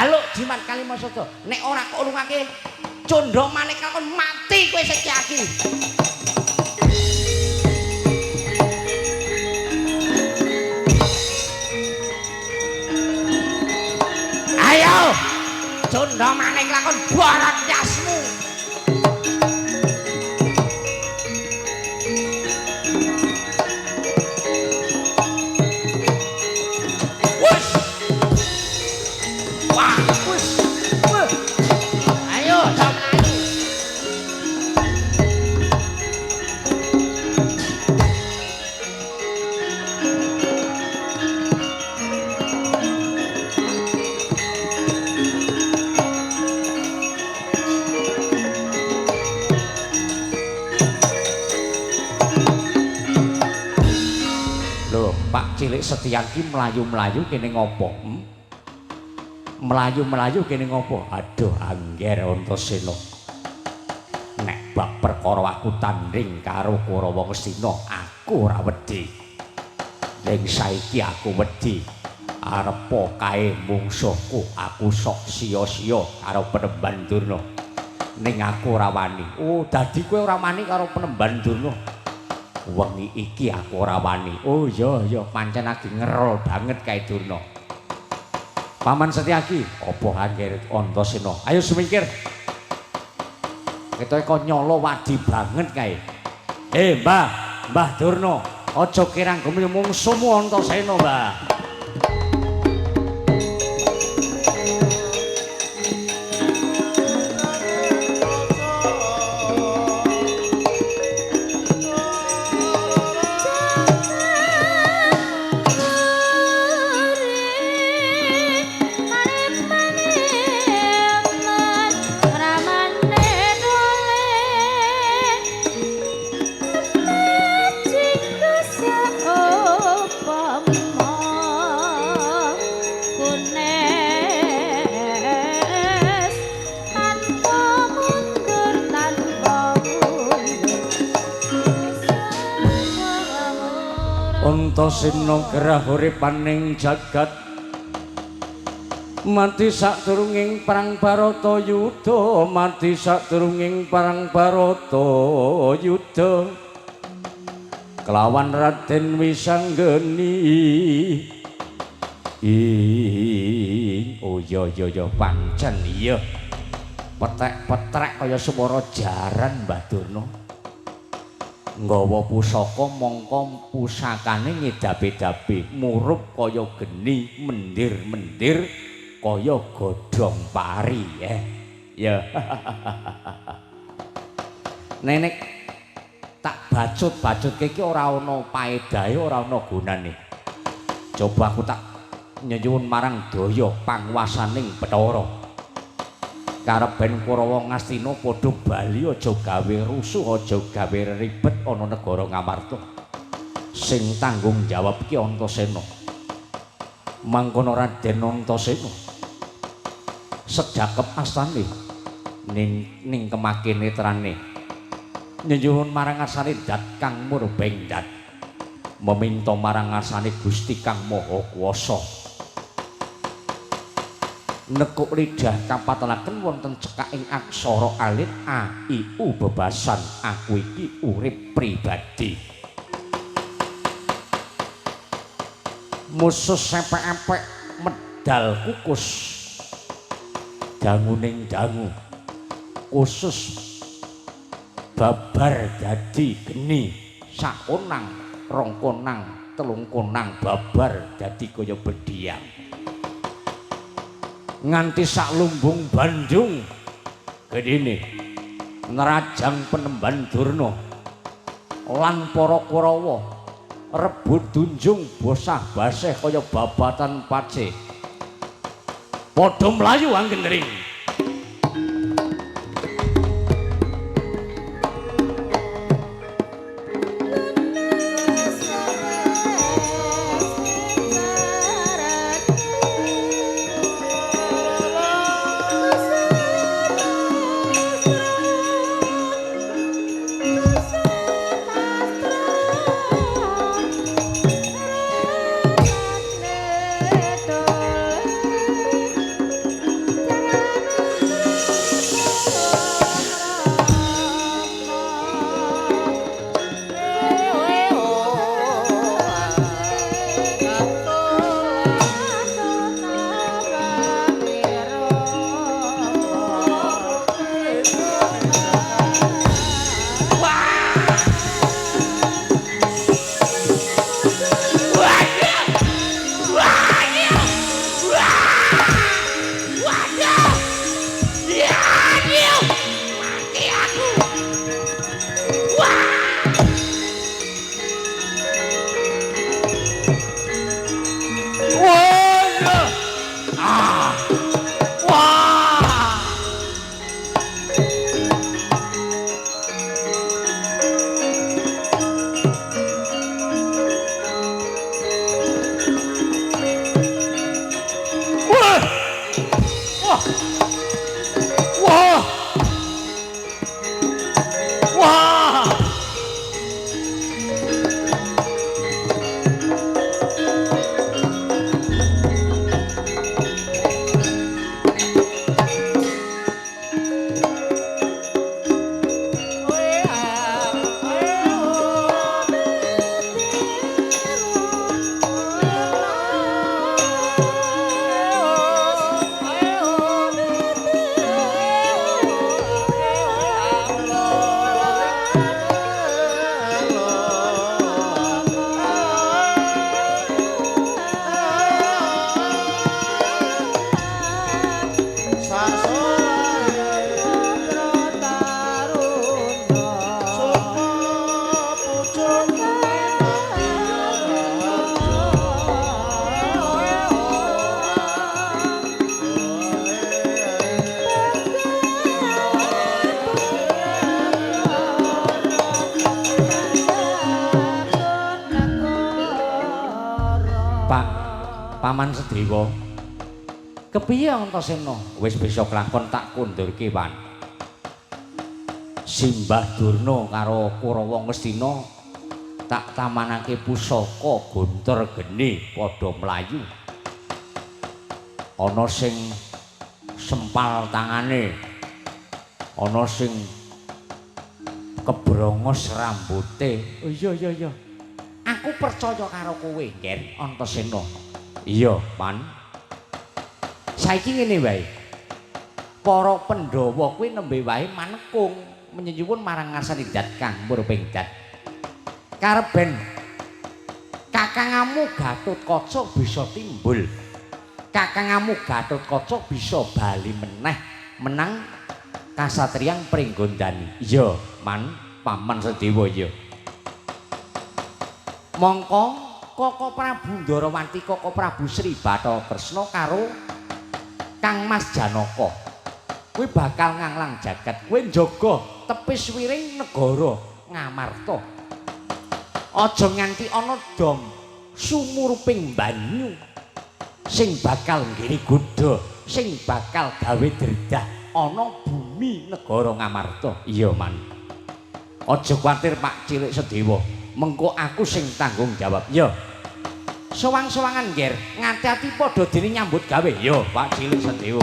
jaluk jimat Kalimasada nek ora kok urungake Condro Manik lakon mati kowe Setyaki. Ayo Condro Manik lakon barat yasmu. Cilik Setyaki melayu-melayu kene ngopo? Melayu-melayu kene ngopo? Aduh angger Antasena. Nek bab perkara aku tanding karo Kurawa Ngastina, aku ora wedi. Ning saiki aku wedi. Arepa kae mungsuhku, aku sok sia-sia karo Penemban Durna. Ning aku ora wani. Oh, dadi kowe ora wani karo Penemban Durna. Wengi iki aku ora wani. Oh iya pancen lagi ngerol banget kae Durna. Paman Setyaki, apa angger Antasena? Ayo semingkir. Ketoke kok nyala wadi banget kae. Mbah Durna, aja kirang gemi mungsuhmu Antasena, Mbah. Antasena gerah uripaning jagat mati sadurunging perang Baratayuda, mati sadurunging perang Baratayuda kelawan Raden Wisanggeni. Oh iya pancen iya petek-petrek kaya swara jaran Mbah Durna. Nggawa pusaka mongko pusakane ngedabe-dabe, murup kaya geni, mendir-mendir kaya godhong pari ya. Nenek tak bacut-bacutke iki ora ana paedahe, ora ana gunane. Coba aku tak nyuwun marang daya panguwasaning Bathara. Karepen Kurawa Ngastina padha bali aja gawe rusuh, aja gawe ribet ana negara Ngamarta. Sing tanggung jawab ki Antasena. Mangkono Raden Antasena sedakep astane ning kemake netrane. Nyuwun marang asane Dat Kang Murbeng Dat. Meminta marang asane Gusti Kang Maha Kuwasa. Nekuk lidah kapatelaken wonten cekaking aksara alit a i u bebasan aku iki urip pribadi. Musuh sepek-epek medal kukus danguning dangu khusus babar dadi geni sakonang rong konang telung konang babar dadi kaya bediang. Nganti sak lumbung Bandung gedene nerajang Penemban Durna lan para Kurawa rebut dunjung bosah baseh kaya babatan pace padha mlayu anggendring. Wah. Wah. Wah. Paman Sedewa. Kepiye Antasena? Wis bisa kelakon tak kundurke wan. Simbah Durna karo Kurawa Ngastina tak tamanake pusaka guntur geni padha mlayu. Ana sing sempal tangane, ana sing kebrongos rambute. Oh iya. Aku percaya karo kowe, Nger Antasena. Iya, Pan. Saiki ngene wae. Para Pandhawa kuwi nembe wae manekung menyuwun marang Ngasanidat Kang Purpingdat. Karep ben Kakangamu Gatotkaca bisa timbul. Kakangamu Gatotkaca bisa bali meneh menang kasatriyang Pringgondani. Iya, Man, Paman Sedewa iya. Mongko Koko Prabu Ndarawanti, Koko Prabu Sri Bathara Kresna karo Kang Mas Janaka. Kuwi bakal nganglang jagat, kuwi njaga tepis wiring negara Ngamarta. Aja nganti ana dom sumuruping banyu sing bakal nggiri godha, sing bakal gawe dredah ana bumi negara Ngamarta. Iya, Man. Aja kuwatir Pak Cilik Sedewa. Mengko aku sing tanggung jawab. Iya. Sowang-sowangan Nger, ngati-ati padha dene nyambut gawe. Yo, Pak Cilik Sedewa.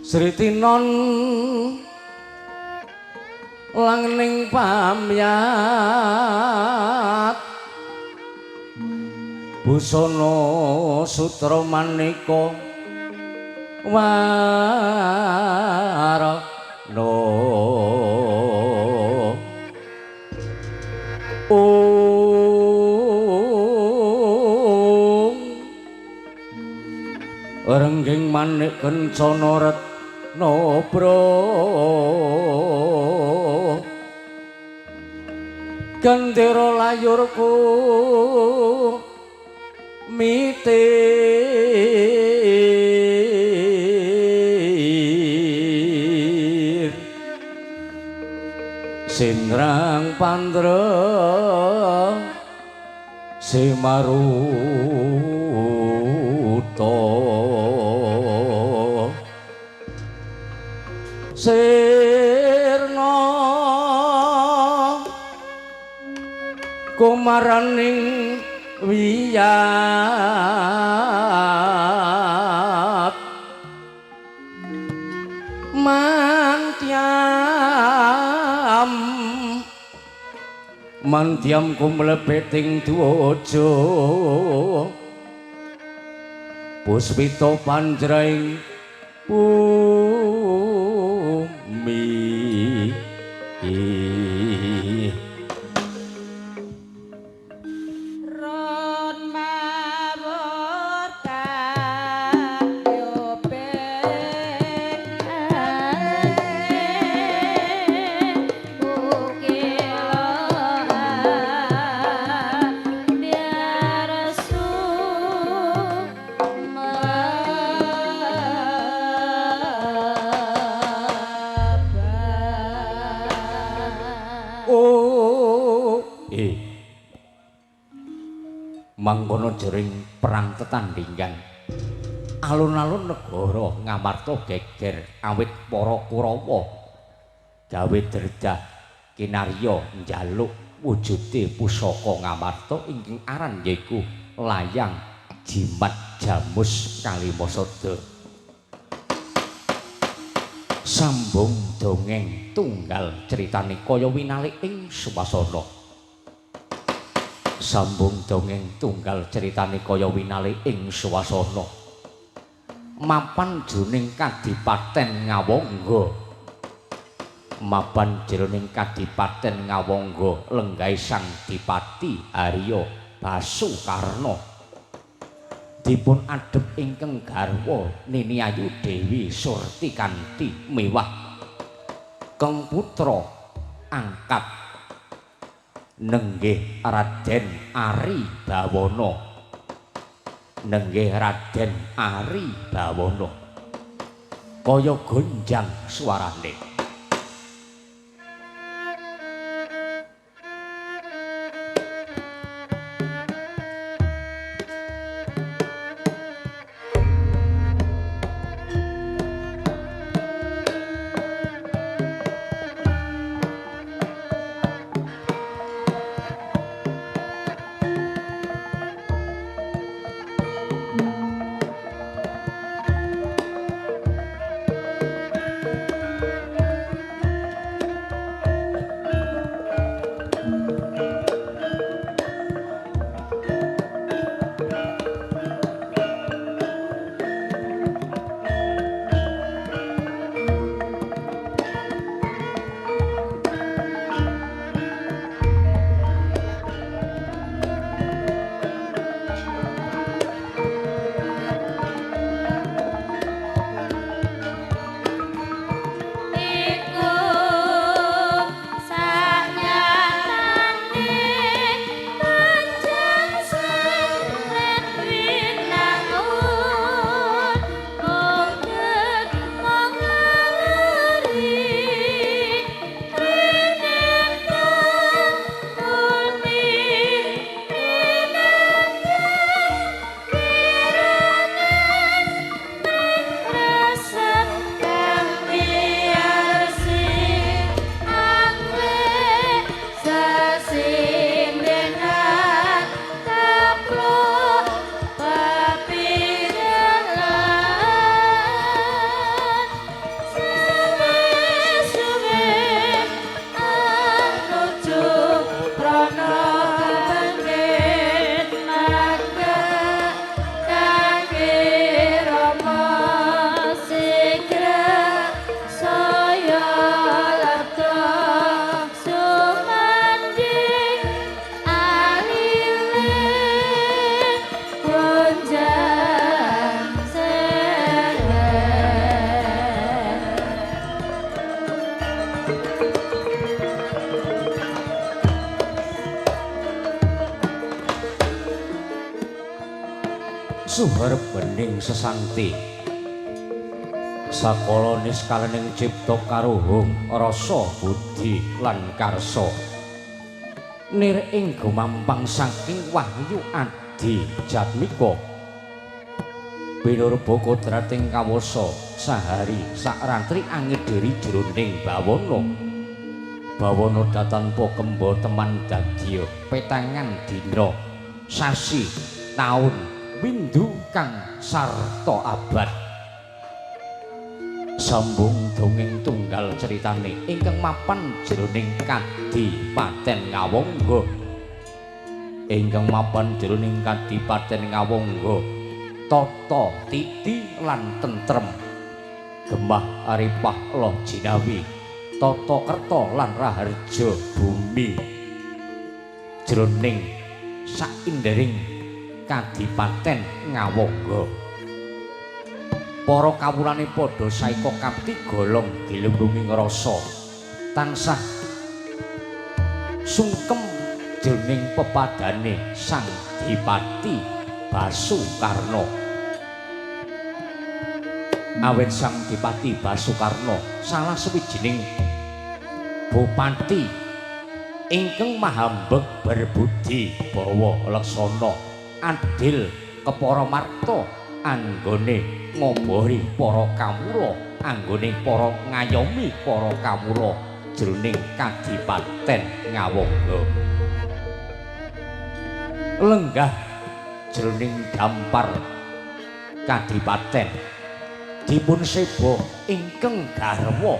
Sritinon langning pamyat busana sutra manika warna rengging manik kencana retna gendera layurku mitir sindrang pandra simaruta sirna kumaraning wiyat mantyam kumlebeting duaja puspita panjraing bumi mangkono jering perang tetandhingan alun-alun negara Ngamarta geger awit para Kurawa gawe derdah kinarya njaluk wujude pusaka Ngamarta ingkang aran yaiku layang jimat jamus Kalimasada sambung dongeng tunggal critane kaya winalik ing swasana sambung dongeng tunggal ceritane kaya winali ing swasana mapan jroning Kadipaten Ngawangga mapan jroning Kadipaten Ngawangga lenggahé Sang Dipati Arya Basukarna dipun adhep ingkang garwa Nini Ayu Dewi Surtikanti miwah keng putra angkat nenggih Raden Ari Bawana nenggih Raden Ari Bawana kaya gonjang swarane suher bening sesanti sakala niskalaning cipta karuhung rasa budi lan karsa nir ing gumampang saking wahyu adi jatmika binurba kodrating kawasa sahari sakrantri angedhiri jroning bawana datanpa kemba teman dadya petangan dina sasi taun windu kang sarta abad sambung dongeng tunggal ceritane ingkang mapan jroning Kadipaten Ngawangga ingkang mapan jroning Kadipaten Ngawangga tata titi lan tentrem gemah aripah loh jinawi tata kerta lan raharja bumi jroning saindering Kadipaten Ngawangga. Para kawulane padha saeka kapti golong dilunggungi rasa tansah sungkem jroning pepadane Sang Dipati Basukarna. Awit Sang Dipati Basukarna salah sawijining bupati ingkang mahambeg berbudi bawa laksana adil kepara marta anggone ngobori para kawula anggone para ngayomi para kawula jroning Kadipaten Ngawangga lenggah jroning dampar Kadipaten dipun seba ingkang garwa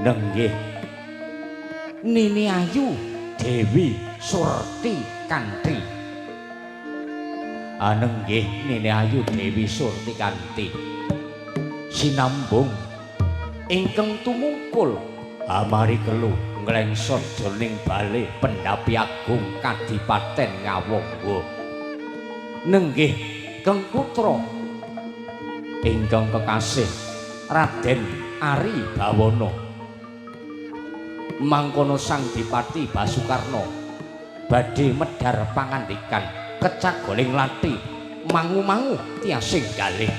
nenggih Nini Ayu Dewi Surti Kanthi anenggih Nini Ayu Dewi Surti Kanthi sinambung ingkang tumungkul amari kelu nglengsor jroning bale Pendapi Agung Kadipaten Ngawangga nenggih Keng Putra ingkang kekasih Raden Ari Bawana mangkono Sang Dipati Basukarna badhe medhar pangandikan kecagoling lati mangu-mangu tiasing galih